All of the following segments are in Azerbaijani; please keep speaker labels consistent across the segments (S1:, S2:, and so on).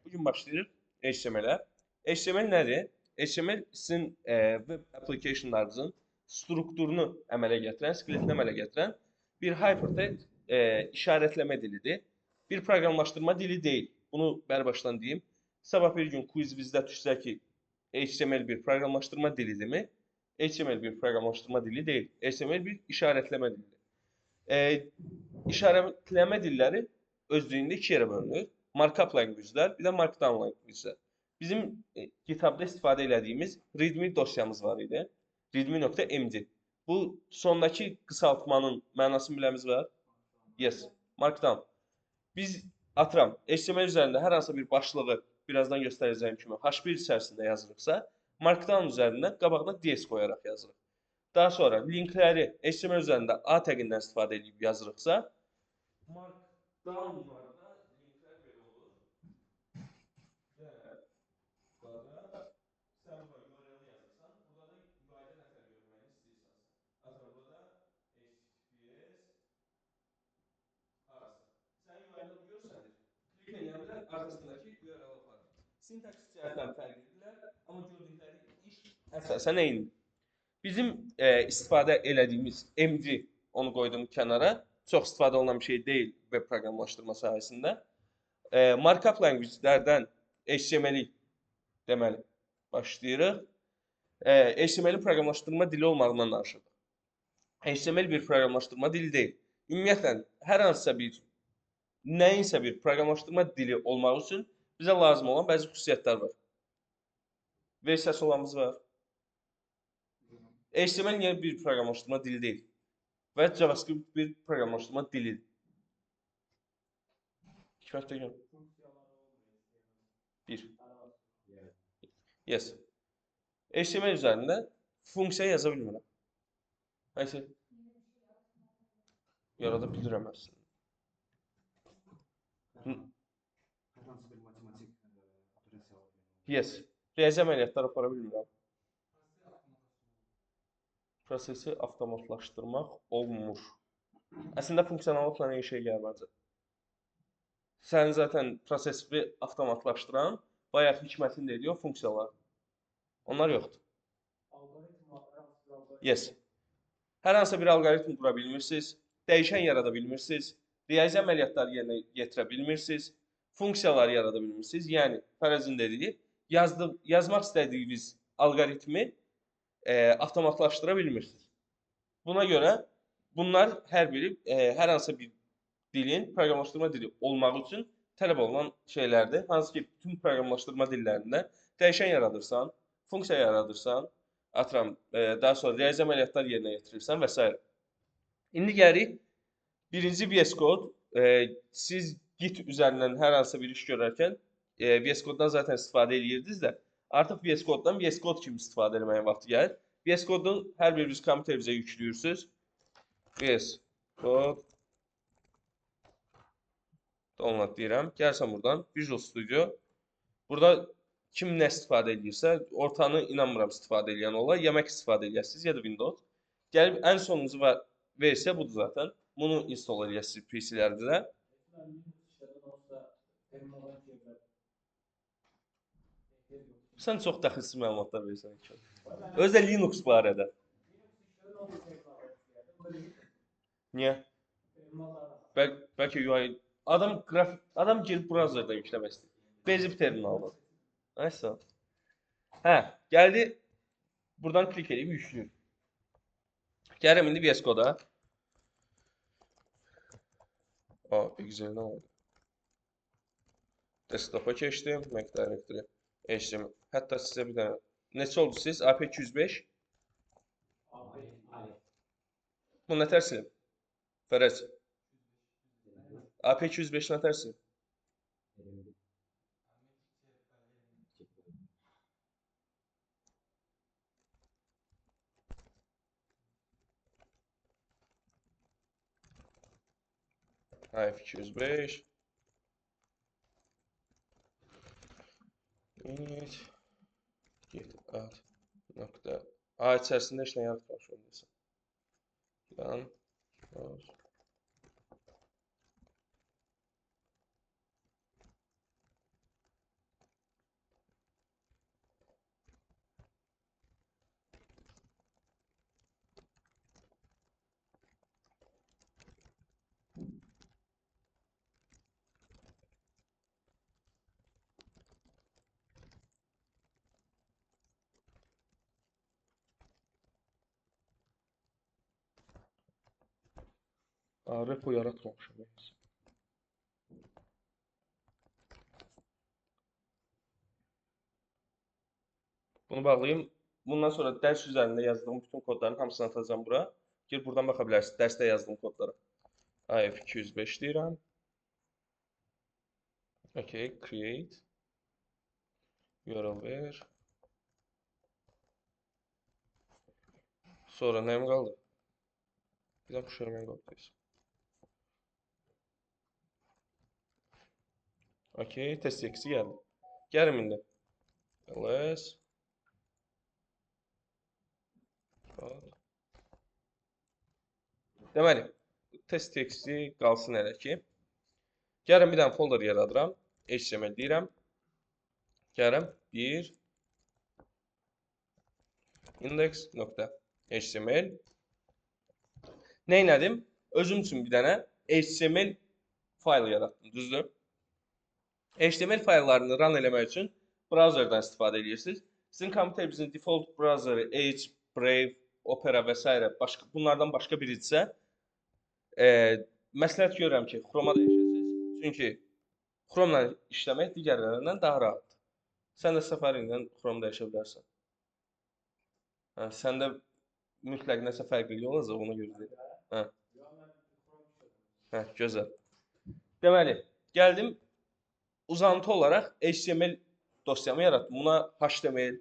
S1: Bugün başlayırıq HTML-ə. HTML nədir? HTML sizin web applicationlarınızın strukturunu əmələ gətirən, skeletini əmələ gətirən bir hypertext işarətləmə dilidir. Bir proqramlaşdırma dili deyil. Bunu bərbaşdan deyim. Sabah bir gün quizimizdə düşsə ki, HTML bir proqramlaşdırma dilidirmi? HTML bir proqramlaşdırma dili deyil. HTML bir işarətləmə dilidir. İşarətləmə dilləri özlüyündə iki yerə bölünür. Markup language'lər, bir də markdown language'lər. Bizim GitHub'da istifadə etdiyimiz readme dosyamız var idi. readme.md. Bu sondakı qısaltmanın mənasını biləmiz var? Yes. Markdown. Biz atıram, HTML üzərində hər hansı bir başlığı birazdan göstərəcəyim kimi H1 içərisində yazırıqsa, Markdown üzərindən qabağına DS qoyaraq yazırıq. Daha sonra linkləri HTML üzərində A təqindən istifadə edib yazırıqsa, Markdown üzərində linklər belə olur. Və burada sən burada URL-i yazırsan, burada da UI-də nə tər görməyini istəyirsən. Atıram burada HTTPS arası. Sən UI-də bunu görsənir. Klik edəndə arxasındakı URL aparır. Sintaks cəhətdən fərqlidirlər, amma gördükləri iş əsasən eynidir. Bizim istifadə elədiyimiz MD, onu qoydum kənara. Çox istifadə olunan bir şey deyil web proqramlaşdırma sahəsində. Markup language'lərdən HTML-i deməli başlayırıq. HTML-in proqramlaşdırma dili olmağından danışırıq. HTML bir proqramlaşdırma dili deyil. Ümumiyyətlə, hər hansısa bir, nəyinsə bir proqramlaşdırma dili olmaq üçün bizə lazım olan bəzi xüsusiyyətlər var. Versiyası olanımız var. HTML yeni bir proqramlaşdırma dili deyil və JavaScript bir proqramlaşdırma dilidir. Kifayətlə görün. Bir. Yes. HTML üzərində funksiya yaza bilmirəm. Nəysə, yarada bilirəm əslində. Yes. Riyazi əməliyyatlar apara bilmirəm. Prosesi avtomatlaşdırmaq olmur. Əslində funksionallıqla eyni şey gəlir məncə. Sən zaten prosesi avtomatlaşdıran bayaq hikmətin dediyi o funksiyalar. Onlar yoxdur. Yes. Hər hansı bir alqoritm qura bilmirsiniz, dəyişən yarada bilmirsiniz, riyazi əməliyyatlar yerinə yetirə bilmirsiniz, funksiyalar yarada bilmirsiniz. Yəni, fərəzin dediyi, yazmaq istədiyiniz alqoritmi avtomatlaşdıra bilmirsiniz. Buna görə bunlar hər biri hər hansı bir dilin proqramlaşdırma dili olmaq üçün tələb olunan şeylərdir. Hansı ki, bütün proqramlaşdırma dillərində dəyişən yaradırsan, funksiya yaradırsan, atıram, daha sonra riyazi əməliyyatlar yerinə yetirirsən və s. İndi gəlirik, birinci VS Code. Siz Git üzərindən hər hansı bir iş görərkən VS Code-dan zaten istifadə edirdiniz də, artıq VS Code-dan VS Code kimi istifadə etməyə vaxtı gəlir. VS Code-un hər biriniz kompüterimizə yüklüyorsunuz. VS Code download deyirəm. Gəlsən buradan Visual Studio. Burada kim nə istifadə edirsə, ortanı inanmıram istifadə edən ola, yemək istifadə edəsiniz ya da Windows. Gəlib ən sonuncu versiya budur zaten. Bunu install edəsiniz PC-lərdə. Sən çox dəxilsiz məlumatlar verirsən. Özdə Linux barədə. Niyə? Bəlkə UI adam girib browserdan yükləmək istəyir. Basic terminaldan. Nəysə. Hə, gəldi. Buradan klik edib yüklüyür. Gəlirəm indi VS Code-a. Excel-dən aldım. Desktop-a keçdim. Mac Directory. HTML. Hətta sizə bir dənə. Neçə oldu siz? AP205? Bu nə tərsinib? Fərəz. AP205 nə tərsinib? AP205. Evet. GitHub. Nokta. İçərisində heç nə yaratmamış olmasın. Yan. Repo yaratmamışam. Bunu bağlayayım. Bundan sonra dərs üzərində yazdığım bütün kodların hamısını atacağım bura. Gir buradan baxa bilərsiniz dərsdə yazdığım kodlara. IF205 deyirəm. Okay, create. URL ver. Sonra nəyim qaldı? Bir dakika şöyle mən qaldı. Okay, test eksi gəldi. Gəlin indi. ls. Deməli, test eksi qalsın elə ki. Gəlin bir dənə folder yaradıram. HTML deyirəm. Gəlin 1 index.html. Neylədim? Özüm üçün bir dənə HTML faylı yaratdım, düzdür? HTML fayllarını run eləmək üçün browserdan istifadə edirsiniz. Sizin kompüterinizin default browseri Edge, Brave, Opera və s. başqa bunlardan başqa biridirsə, məsləhət görürəm ki, Chrome-a dəyişəsiniz. Çünki Chrome-la işləmək digərlərindən daha rahatdır. Sən də Safari ilə Chrome dəyişə bilərsən. Səndə mütləq nəsə fərqli olacaq, ona görə deyirəm. Gözəl. Deməli, gəldim uzantı olaraq HTML dosyamı yarattım. Buna HTML,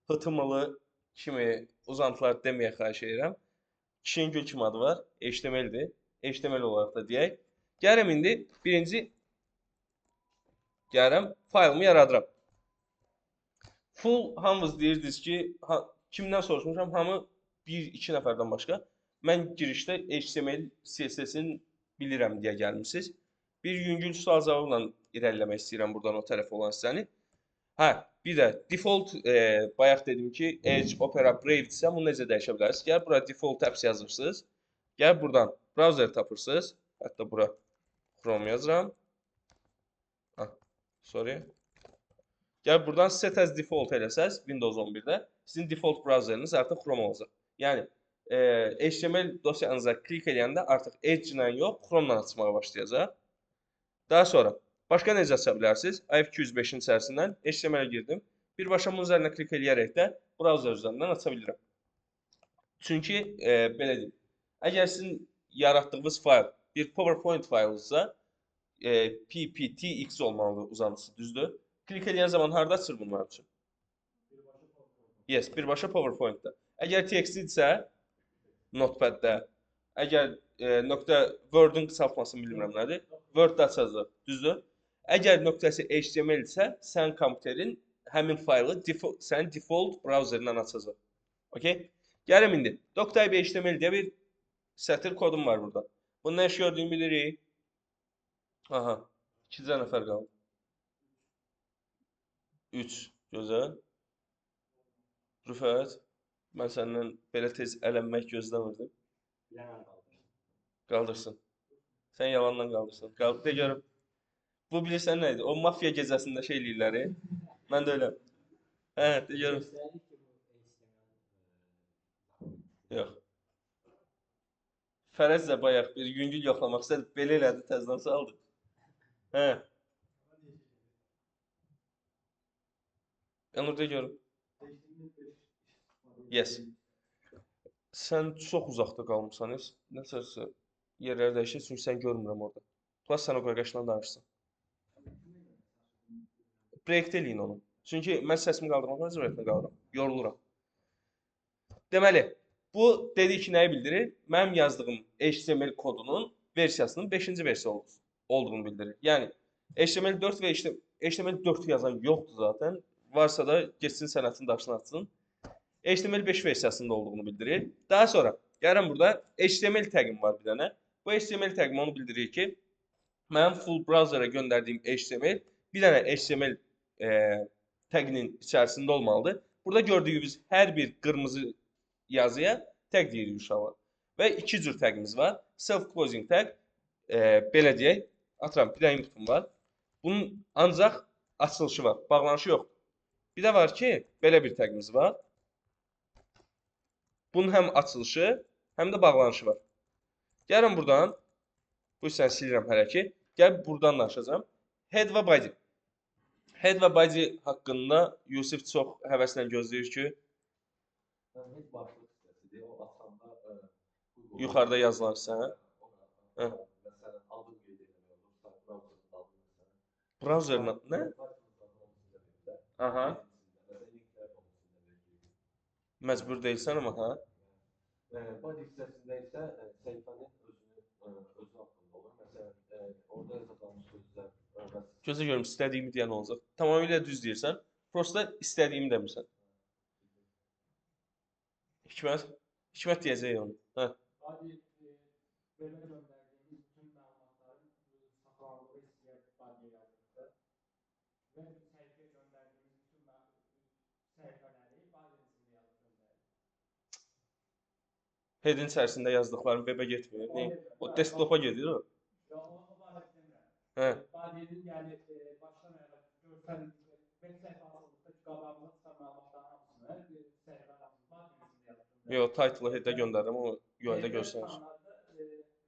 S1: HTML kimi uzantılar deməyə xahiş edirəm. Kişinin gül kimi adı var. HTML-dir. HTML olaraq da deyək. Gələm indi birinci faylımı yaradıram. Full hamınız deyirdiniz ki, kimdən soruşmuşam? Hamı 1-2 nəfərdən başqa. Mən girişdə HTML, CSS-in bilirəm deyə gəlmişsiniz. Bir yüngül sual cavabla irəliləmək istəyirəm buradan o tərəf olan hissəni. Bir də default bayaq dedim ki, Edge, Opera, Brave-dirsə bunu necə dəyişə bilərsiniz? Gəl bura default apps yazırsınız. Gəl buradan browser tapırsınız. Hətta bura Chrome yazıram. Sorry. Gəl buradan set as default eləsəz Windows 11-də sizin default browseriniz artıq Chrome olacaq. Yəni HTML dosyanıza klik edəndə artıq Edge ilə yox, Chrome-la açmağa başlayacaq. Daha sonra başqa necə aça bilərsiniz? IF205-in içərisindən HTML-ə girdim. Birbaşa bunun üzərinə klik edərək də browser üzərindən aça bilirəm. Çünki belə deyim, əgər sizin yaratdığınız fayl bir PowerPoint faylınızsa PPTX olmalıdır uzantısı, düzdür? Klik edən zaman harda açır bunlar üçün? Yes, birbaşa PowerPoint-da. Əgər TXT-dirsə Notepad-də, əgər .word-ün qısaltmasını bilmirəm nədir, Word-də açacaq, düzdür? Əgər nöqtəsi HTML-dirsə, sən kompüterin həmin faylı sənin default browserindən açacaq. Okay? Gəlin indi. Doc.html deyə bir sətir kodum var burada. Bunun nə iş gördüyünü bilirik. Aha, 2 nəfər qaldı. 3, gözəl. Rüfət, mən səndən belə tez ələnmək gözləmirdim. Qaldırsın. Sən yalandan qaldırsın. De görüm. Bu bilirsən nə idi? O mafiya gecəsində şey eləyirlər. Mən də öyle. De görüm. Yox. Fərəz də bayaq bir yüngül yoxlamaq istədi. Belə elədi, təzdən saldı. Onu de görüm. Yes. Sən çox uzaqda qalmısan. Nəsəsə yerləri dəyişir, çünki sən görmürəm orada. Plus sən o qarqaşla danışsın. Break eləyin onu. Çünki mən səsimi qaldırmaq məcburiyyətində qalıram. Yoruluram. Deməli, bu dedik ki, nəyi bildirir? Mənim yazdığım HTML kodunun versiyasının 5-ci versiya olduğunu bildirir. Yəni, HTML4 və HTML4 yazan yoxdur zaten. Varsa da geçsin sənətin daşını atsın. HTML5 versiyasında olduğunu bildirir. Daha sonra, gəlin burada HTML tagim var bir dənə. Bu HTML tagim onu bildirir ki, mənim full browser'a göndərdiyim HTML bir dənə HTML taginin içərisində olmalıdır. Burada gördüyünüz hər bir qırmızı yazıya tag deyirik uşaqlar. Və 2 cür tagimiz var. Self-closing tag, belə deyək, atıram, bir dənə imputum var. Bunun ancaq açılışı var, bağlanışı yoxdur. Bir də var ki, belə bir tagimiz var. Bunun həm açılışı, həm də bağlanışı var. Gəlin buradan Bu hissəni silirəm hələ ki. Gəl buradan danışacağam. Head və body. Head və body haqqında Yusif çox həvəslə gözləyir ki,
S2: Heç başlıq hissəsidir. O açanda Google
S1: yuxarıda yazılan hissə. Hə.
S2: Məsələn, adını qeyd etmək olur. Browserın adını məsələn.
S1: Browserla nə? Aha. Məcbur deyilsən amma, hə?
S2: Body hissəsində isə səhifənin özü haqqında olur. Məsələn, orada yazılan sözlər
S1: Gözə görüm istədiyimi deyən olacaq. Tamamilə düz deyirsən. Prosta istədiyimi demirsən. Hikmət deyəcək onu. Hə.
S3: Body belə göndərdiyimiz bütün məlumatların saxlanıldığı hissəyə body yazılır. Və səhifəyə göndərdiyimiz bütün səhifələri body içində yazıb göndərilir.
S1: Head'in içərisində yazdıqlarım webə getmir. Ne? O desktopa gedir o.
S3: Ya o barədə demirəm.
S1: Hə.
S3: Body'nin yəni başdan ayağa görsəl web səhifəsində qabağında çıxan məlumatların hamısını səhifənin body içində yazıb göndərilir.
S1: Yox, title head'ə göndərirəm, o UI-da göstərir.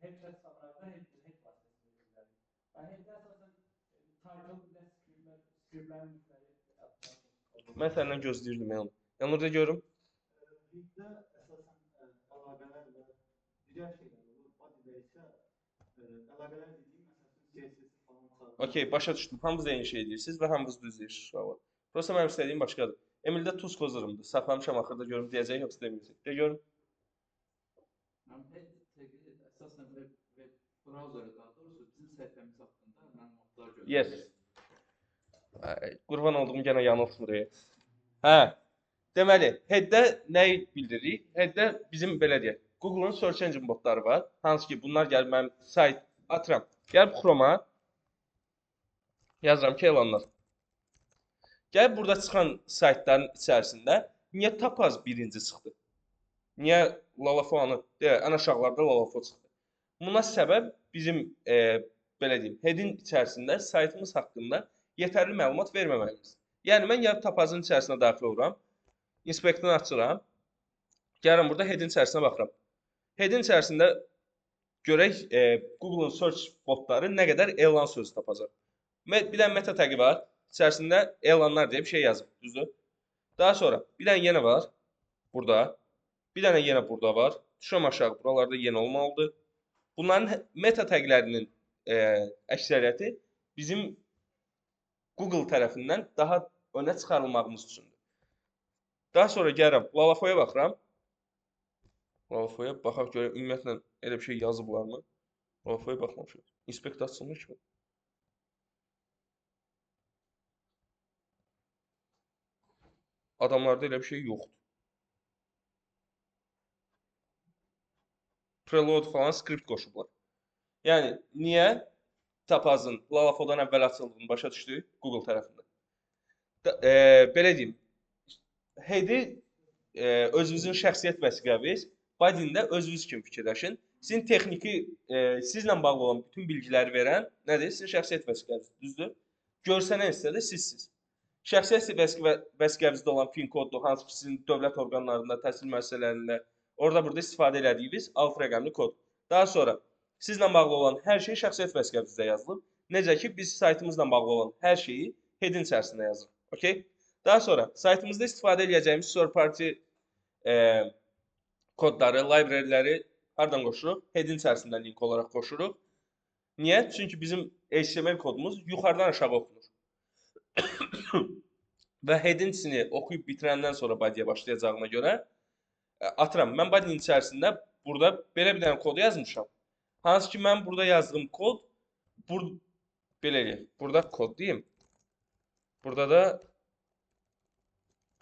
S3: Head standartlarda head vasitəsilə göndərilir. Və head'də əsasən title ilə skriptlərin müxtəlif
S1: Mən səndən gözləyirdim yəni. Yəni orada görüm.
S4: Head'də əsasən əlaqələr və digər şeylər olur. Body'də isə əlaqələr dediyim məsələn CSS falan çağırır.
S1: Okey, başa düşdüm. Hamınız eyni şey deyirsiniz və hamınız düz deyirsiniz. Prosta mənim istədiyim başqadır. Emildə tuz kozurumdur. Saxlamışam axırda görüm deyəcək yoxsa deməyəcək. De görüm.
S5: Head tagi əsasən web browserı daha doğrusu bizim səhifəmiz haqqında məlumatlar göndərir.
S1: Yes. Qurban olduğum yenə yanıltmır. Hə. Deməli, headdə nəyi bildiririk? Headdə bizim belə deyək, Google-un search engine botları var. Hansı ki, bunlar gəlib mənim sayt atıram. Gəlib Chrome-a yazıram ki, elanlar. Gəlib burada çıxan saytların içərisində niyə Tapaz birinci çıxdı? Niyə Lalafoanı, ən aşağılarda Lalafo çıxdı? Buna səbəb bizim belə deyim, head'in içərisində saytımız haqqında yetərli məlumat verməməyimiz. Yəni mən gəlib Tapazın içərisinə daxil oluram, inspektorunu açıram, gəlirəm burada head'in içərisinə baxıram. Head'in içərisində görək Google-un search botları nə qədər elan sözü tapacaq. Bir dənə meta tagi var, içərisində elanlar deyə bir şey yazıb, düzdür? Daha sonra bir dənə yenə var, burada. Bir dənə yenə burada var. Düşürəm aşağı, buralarda yenə olmalıdır. Bunların meta taglərinin əksəriyyəti bizim Google tərəfindən daha önə çıxarılmağımız üçündür. Daha sonra gəlirəm, Lalafoya baxıram. Lalafoya baxaq görək, ümumiyyətlə elə bir şey yazıblarmı? Lalafoya baxmamışıq. Inspect açılmış mı? Adamlarda elə bir şey yoxdur. Preload falan skript qoşublar. Yəni, niyə Tapazın Lalafodan əvvəl açıldığını başa düşdük Google tərəfindən. Belə deyim, head'i özünüzün şəxsiyyət vəsiqəviz, body'ndə özünüz kimi fikirləşin. Sizin texniki, sizlə bağlı olan bütün bilgiləri verən nədir? Sizin şəxsiyyət vəsiqəviz, düzdür? Görsənən hissə də sizsiz. Şəxsiyyət vəsiqəvizdə olan PIN koddur, hansı ki, sizin dövlət orqanlarında, təhsil müəssisələrində, orada burada istifadə elədiyiniz 6 rəqəmli kod. Daha sonra sizlə bağlı olan hər şey şəxsiyyət vəsiqəvizdə yazılıb. Necə ki, biz saytımızla bağlı olan hər şeyi head'in içərisində yazırıq. Okay? Daha sonra saytımızda istifadə edəcəyimiz third party kodları, libraryləri hardan qoşuruq? Head'in içərisində link olaraq qoşuruq. Niyə? Çünki bizim HTML kodumuz yuxarıdan aşağı oxunur. Və head'in içini oxuyub bitirəndən sonra body'yə başlayacağına görə atıram. Mən body'nin içərisində burada belə bir dənə kodu yazmışam. Hansı ki, mən burada yazdığım kod belə eləyək. Burada kod deyim. Burada da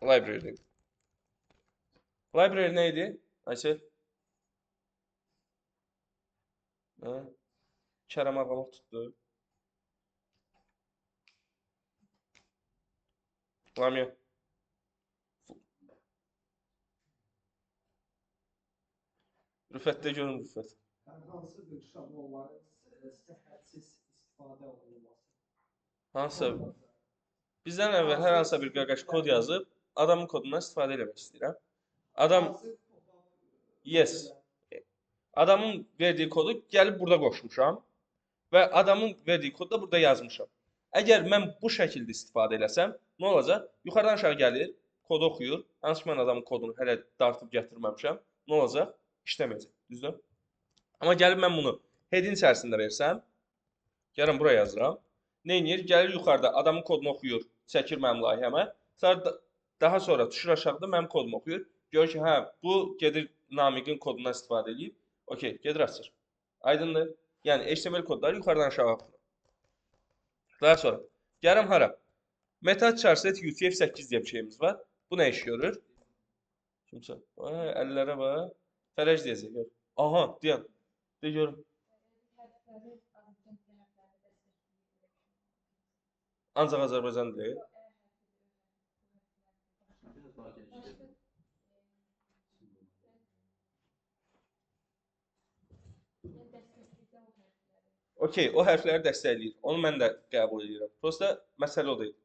S1: library deyim. Library nə idi? Aysel? Kərəm ağlamaq tutdu. Lamiyə. Rüfətdə görün Rüfət.
S6: Hansı bir şablonların səhhətsiz istifadə olunması?
S1: Hansısa bizdən əvvəl hər hansısa bir qaqaş kod yazıb, adamın kodundan istifadə eləmək istəyirəm. Adam, yes. Adamın verdiyi kodu gəlib burada qoşmuşam. və adamın verdiyi kodu da burada yazmışam. Əgər mən bu şəkildə istifadə eləsəm, nə olacaq? Yuxarıdan aşağı gəlir, kodu oxuyur. Hansı ki, mən adamın kodunu hələ dartıb gətirməmişəm. Nə olacaq? İşləməyəcək. Düzdür? Amma gəlib mən bunu headin içərisində versəm, gəlin buraya yazıram. Nə edir? Gəlir yuxarıda adamın kodunu oxuyur, çəkir mənim layihəmə. Daha sonra düşür aşağıda mənim kodumu oxuyur. Görür ki, hə, bu gedir Namiqin kodundan istifadə edib. Okey, gedir açır. Aydındır? Yəni HTML kodları yuxarıdan aşağı axır. Daha sonra gəlirəm hara? Meta charset UTF-8 deyə bir şeyimiz var. Bu nə iş görür? Kimsə? Əllərə bax. Fərəc deyəcək. Aha, deyən. De görüm. Ancaq Azərbaycan dili.
S5: Biraz daha genişledim.
S1: Okey, o hərfləri dəstəkləyir. Onu mən də qəbul edirəm. Prosta məsələ o deyil.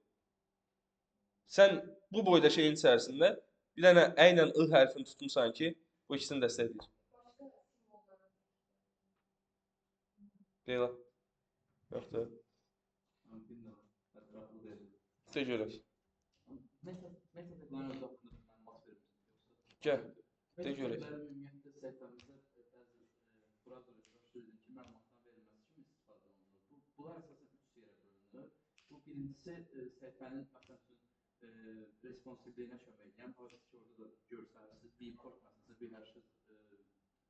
S1: Sən bu boyda şeyin içərisində bir dənə ə ilə I hərfini tutmusan ki, bu ikisini dəstəkləyir. Deyil. Yoxdur.
S5: Bilmiyorum. Etraflı değil.
S1: De görək.
S5: Meta teknoloji hakkında məlumat verir misiniz?
S1: Gəl. De görək.
S5: Ümumiyyətlə səhifəmizdə bəzi browser sürücü ki, məlumatlar verilməsi kimi istifadə olunur. Bunlar əsasən 3 yerə bölünür. Bu birincisi səhifənin responsivliyinə kömək edən, hazır ki, orada da görsəlirsiniz, bir port məsələsində birləşir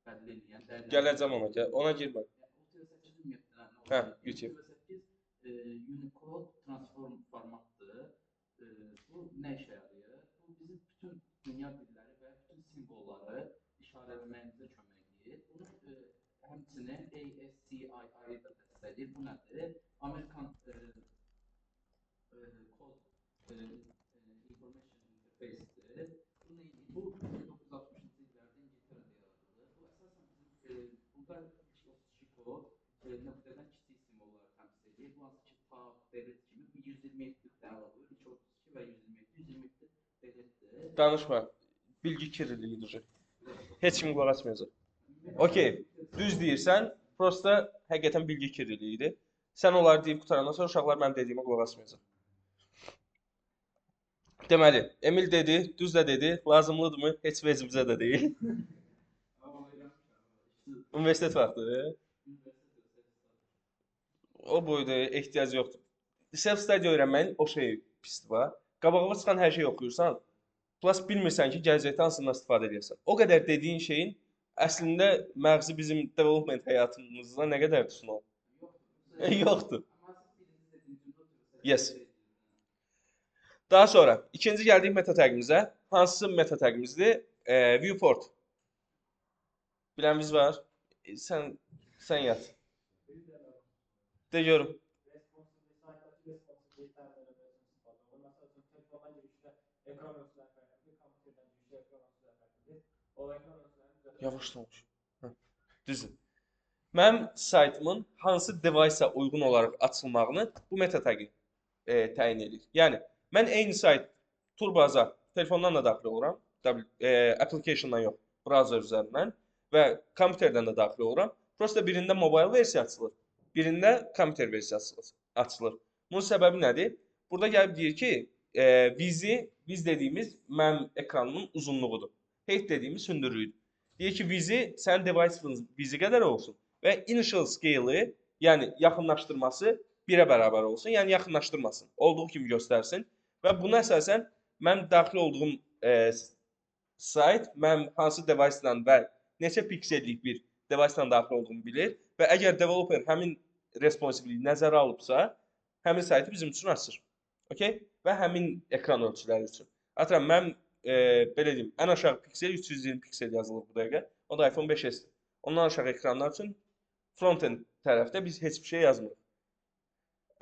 S5: bəlli edən.
S1: Gələcəm ona, gəl. Ona girmə.
S5: UTF-8 ümumiyyətlə
S1: Hə, UTF.
S5: UTF-8 Unicode transform formatdır. Bu nə işə yarayır? Bu bizim bütün dünya dilləri və bütün simvolları işarələnməyimizə kömək edir. Bunu həmçinin ASCII da dəstəkləyir. Bu nədir? Amerikan Code Information Interface-dir. Bu 1960-cı illərdə İngiltərədə yaradılır. Bu əsasən bizim burada 32 kod nöqtədən kiçik simvolları təmsil edir. Bu hansı ki, tab, deret kimi 127 dənə alır. 232 və 127 deretdir.
S1: Danışma. Bilgi kirliliğidir. Heç kim qulaq asmayacaq. Okey. Düz deyirsən. Prosta həqiqətən bilgi kirliliyidir. Sən onları deyib qutarandan sonra uşaqlar mənim dediyimə qulaq asmayacaq. Deməli, Emil dedi, düz də dedi, lazımlıdırmı? Heç vecimizə də deyil. Universitet vaxtı. O boyda ehtiyac yoxdur. Self-study öyrənməyin o şey pisdir var. Qabağına çıxan hər şeyi oxuyursan, plus bilmirsən ki, gələcəkdə hansından istifadə edəcəksən. O qədər dediyin şeyin əslində məğzi bizim development həyatımızda nə qədər düşün o? Yoxdur. Yes. Daha sonra ikinci gəldik meta tagimizə. Hansı meta tagimizdir? Viewport. Bilənimiz var. Sən yat. De görüm. Yavaş danış. Düzdür. Mənim saytımın hansı device-a uyğun olaraq açılmağını bu meta tagi təyin edir. Yəni, mən eyni sayt Turbaza telefondan da daxil oluram, application-dan yox, browser üzərindən və kompüterdən də daxil oluram. Prosta birində mobile versiya açılır, birində kompüter versiyası açılır. Bunun səbəbi nədir? Burada gəlib deyir ki, viz dediyimiz mənim ekranımın uzunluğudur. Height dediyimiz hündürlüyüdür. Deyir ki, vizi sənin device-ın vizi qədər olsun və initial scale-ı, yəni yaxınlaşdırması 1-ə bərabər olsun, yəni yaxınlaşdırmasın, olduğu kimi göstərsin və buna əsasən mənim daxil olduğum sayt mənim hansı device-dan və neçə piksellik bir device-dan daxil olduğumu bilir və əgər developer həmin responsivliyi nəzərə alıbsa, həmin saytı bizim üçün açır. Okay? Və həmin ekran ölçüləri üçün. Atıram, mən belə deyim, ən aşağı piksel 320 piksel yazılır bu dəqiqə. O da iPhone 5S. Ondan aşağı ekranlar üçün front-end tərəfdə biz heç bir şey yazmırıq.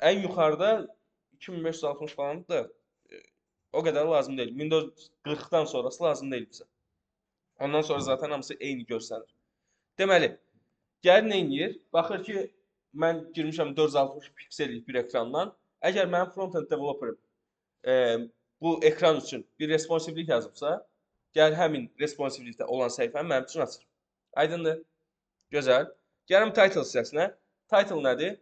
S1: Ən yuxarıda 2560 falan da o qədər lazım deyil. Windows 40-dan sonrası lazım deyil bizə. Ondan sonra zaten hamısı eyni görsənir. Deməli, gəlir nə edir? Baxır ki, mən girmişəm 460 piksellik bir ekrandan. Əgər mənim front-end developerim bu ekran üçün bir responsivlik yazıbsa, gəlir həmin responsivlikdə olan səhifəni mənim üçün açır. Aydındır? Gözəl. Gəlim title hissəsinə. Title nədir?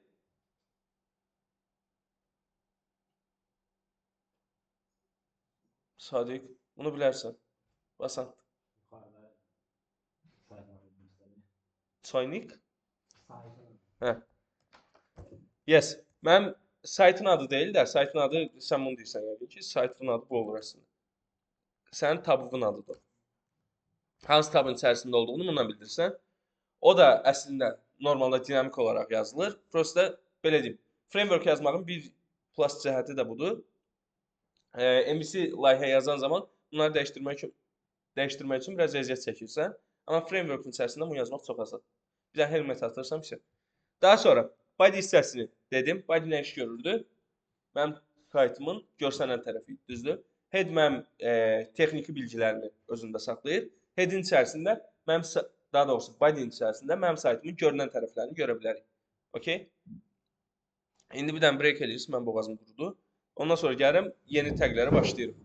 S1: Sadiq, bunu bilərsən. Basan.
S2: Yukarıda sayfaları gösteriyor.
S1: Soynik?
S3: Saytın.
S1: Hə. Yes. Mənim saytın adı deyil də, saytın adı sən bunu deyirsən yəqin ki, saytın adı bu olur əslində. Sənin tabın adıdır. Hansı tabın içərisində olduğunu bununla bildirsən. O da əslində normalda dinamik olaraq yazılır. Prosta belə deyim. Framework yazmağın bir plus cəhəti də budur. MVC layihə yazan zaman bunları dəyişdirmək üçün biraz əziyyət çəkirsən. Amma frameworkun içərisində bunu yazmaq çox asandır. Bir dənə helmet atırsam isə. Daha sonra body hissəsini dedim. Body nə iş görürdü? Mənim saytımın görsənən tərəfi, düzdür? Head mənim texniki bilgilərimi özündə saxlayır. Headin içərisində mənim, daha doğrusu body'nin içərisində mənim saytımın görünən tərəflərini görə bilərik. Okay? İndi bir dənə break edirik, mən boğazım qurudu. Ondan sonra gəlirəm, yeni təqlərə başlayırım.